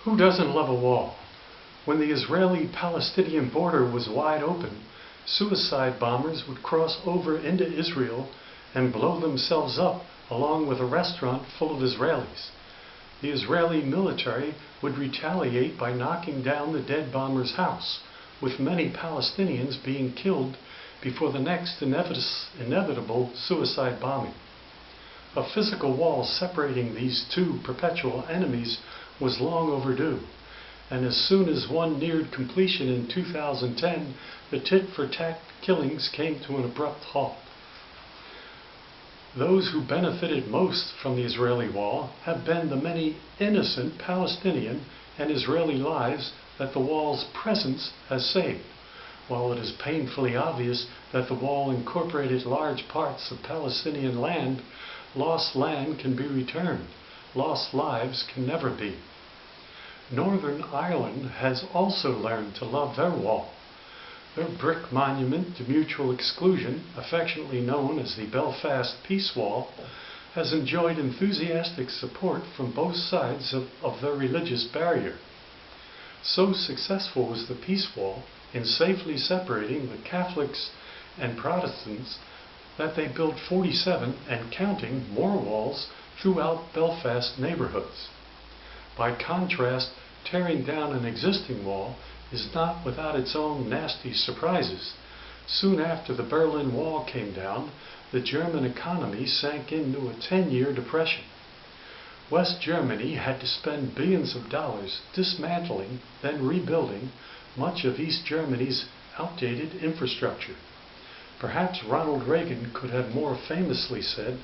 Who doesn't love a wall? When the Israeli-Palestinian border was wide open, suicide bombers would cross over into Israel and blow themselves up along with a restaurant full of Israelis. The Israeli military would retaliate by knocking down the dead bomber's house, with many Palestinians being killed before the next inevitable suicide bombing. A physical wall separating these two perpetual enemies was long overdue, and as soon as one neared completion in 2010, the tit-for-tat killings came to an abrupt halt. Those who benefited most from the Israeli wall have been the many innocent Palestinian and Israeli lives that the wall's presence has saved. While it is painfully obvious that the wall incorporated large parts of Palestinian land, lost land can be returned. Lost lives can never be. Northern Ireland has also learned to love their wall. Their brick monument to mutual exclusion, affectionately known as the Belfast Peace Wall, has enjoyed enthusiastic support from both sides of their religious barrier. So successful was the Peace Wall in safely separating the Catholics and Protestants that they built 47 and counting more walls throughout Belfast neighborhoods. By contrast, tearing down an existing wall is not without its own nasty surprises. Soon after the Berlin Wall came down, the German economy sank into a 10-year depression. West Germany had to spend billions of dollars dismantling, then rebuilding, much of East Germany's outdated infrastructure. Perhaps Ronald Reagan could have more famously said,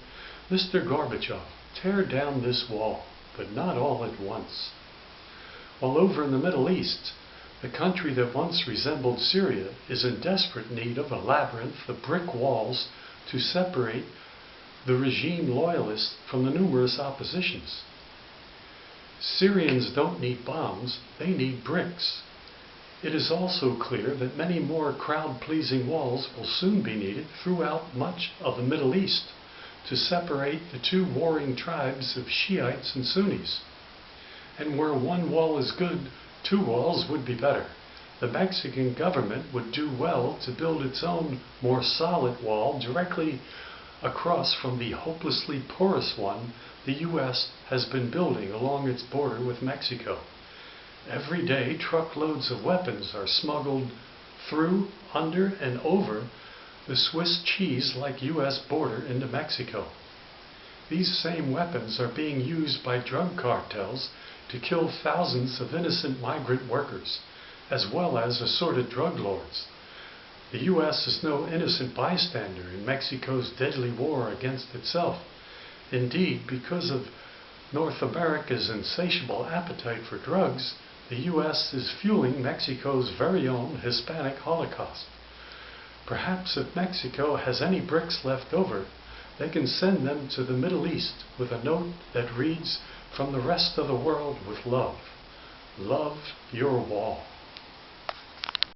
"Mr. Gorbachev, tear down this wall, but not all at once." While over in the Middle East, the country that once resembled Syria is in desperate need of a labyrinth of brick walls to separate the regime loyalists from the numerous oppositions. Syrians don't need bombs, they need bricks. It is also clear that many more crowd-pleasing walls will soon be needed throughout much of the Middle East to separate the two warring tribes of Shiites and Sunnis. And where one wall is good, two walls would be better. The Mexican government would do well to build its own more solid wall directly across from the hopelessly porous one the U.S. has been building along its border with Mexico. Every day, truckloads of weapons are smuggled through, under, and over the Swiss cheese-like U.S. border into Mexico. These same weapons are being used by drug cartels to kill thousands of innocent migrant workers, as well as assorted drug lords. The U.S. is no innocent bystander in Mexico's deadly war against itself. Indeed, because of North America's insatiable appetite for drugs, the U.S. is fueling Mexico's very own Hispanic Holocaust. Perhaps if Mexico has any bricks left over, they can send them to the Middle East with a note that reads, "From the rest of the world with love. Love your wall."